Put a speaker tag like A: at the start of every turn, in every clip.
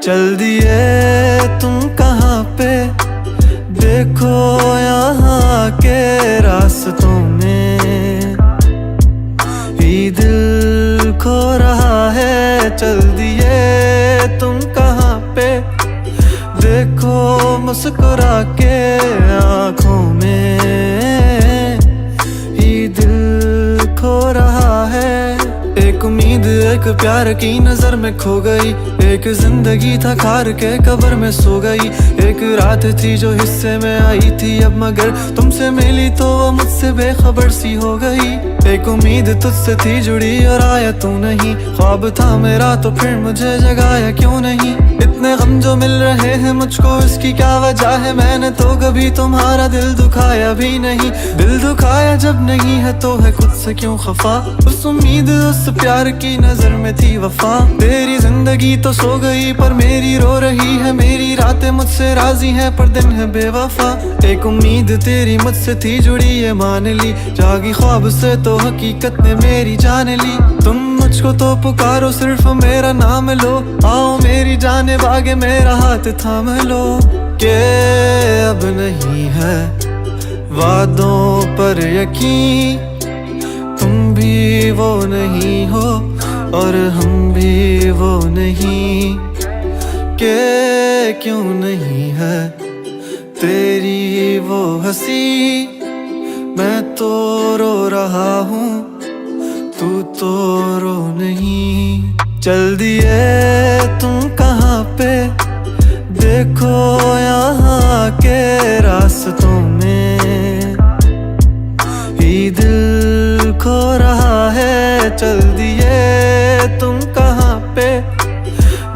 A: चल दिए तुम कहाँ पे, देखो यहाँ के रास्तों में ही दिल खो रहा है। चल दिए तुम कहाँ पे, देखो मुस्कुरा के आँखों में ही दिल खो रहा है। एक उम्मीद एक प्यार की नजर में खो गई, एक जिंदगी था खार के कब्र में सो गई। एक रात थी जो हिस्से में आई थी अब मगर तुमसे मिली तो वो मुझसे बेखबर सी हो गई। एक उम्मीद तुझसे थी जुड़ी और आया तू नहीं, ख्वाब था मेरा तो फिर मुझे जगाया क्यों नहीं। इतने गम जो मिल रहे हैं मुझको इसकी क्या वजह है, मैंने तो कभी तुम्हारा दिल दुखाया भी नहीं। दिल दुखाया जब नहीं है तो है खुद से क्यों खफा, उस उम्मीद उस प्यार की नजर में थी वफा। तेरी जिंदगी तो सो गई पर मेरी रो रही है, मेरी रातें मुझसे राजी हैं पर दिन है बेवफा। एक उम्मीद तेरी मुझसे थी जुड़ी ये मान ली, जागी ख्वाब से तो हकीकत ने मेरी जान ली। तुम मुझको तो पुकारो सिर्फ मेरा नाम लो, आओ मेरी जाने बागे मेरा हाथ थाम लो। के अब नहीं है वादों पर यकीन, तुम भी वो नहीं हो और हम भी वो नहीं। के क्यों नहीं है तेरी वो हंसी, मैं तो रो रहा हूँ तू तो रो नहीं। चल दिए तुम कहाँ पे, देखो यहाँ के रास्तों में ही दिल खो रहा है। चल दिए तुम कहाँ पे,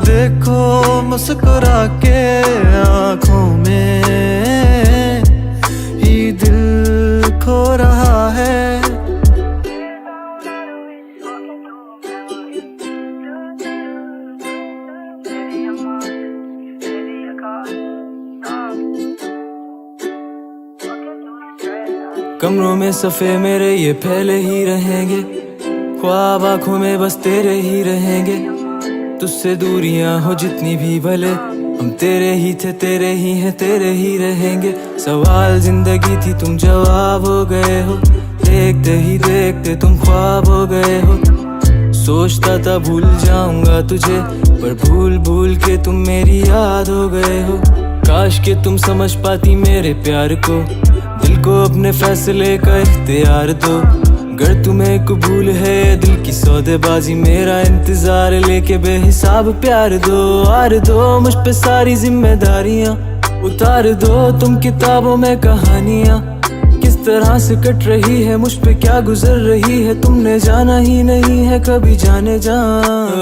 A: देखो मुस्कुरा के आँखों में ही दिल खो रहा है।
B: कमरों में सफ़े मेरे ये फैले ही रहेंगे, ख्वाब आँखों में बस तेरे ही रहेंगे। तुझसे दूरियां हो जितनी भी भले हम तेरे ही थे, तेरे ही हैं, तेरे ही रहेंगे। सवाल जिंदगी थी तुम जवाब हो गए हो, देखते ही देखते तुम ख्वाब हो गए हो। सोचता था भूल जाऊंगा तुझे पर भूल भूल के तुम मेरी याद हो गए हो। काश के तुम समझ पाती मेरे प्यार को, दिल को अपने फैसले का इख्तियार दो। अगर तुम्हें कबूल है दिल की सौदेबाजी, मेरा इंतजार लेके बेहिसाब प्यार दो। आर दो मुझ पे सारी जिम्मेदारियां, उतार दो तुम किताबों में कहानियां। किस तरह से कट रही है मुझ पे क्या गुजर रही है, तुमने जाना ही नहीं है कभी जाने जा।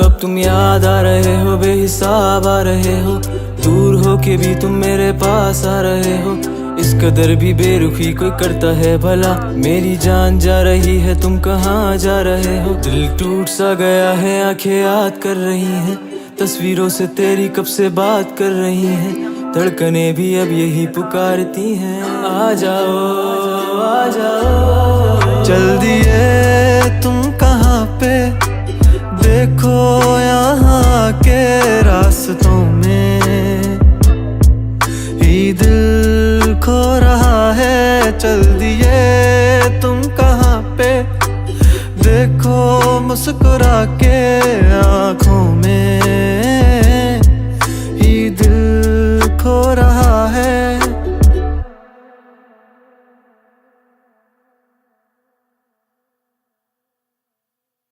B: अब तुम याद आ रहे हो बेहिसाब आ रहे हो, दूर हो के भी तुम मेरे पास आ रहे हो। इस कदर भी बेरुखी कोई करता है भला, मेरी जान जा रही है तुम कहाँ जा रहे हो। दिल टूट सा गया है आंखें याद कर रही हैं, तस्वीरों से तेरी कब से बात कर रही हैं। धड़कनें भी अब यही पुकारती हैं, आ जाओ आ जाओ।
A: चल दिए तुम कहाँ पे, देखो यहाँ के रास्तों में ही दिल खो रहा है। चल दिए तुम कहाँ पे, देखो मुस्कुरा के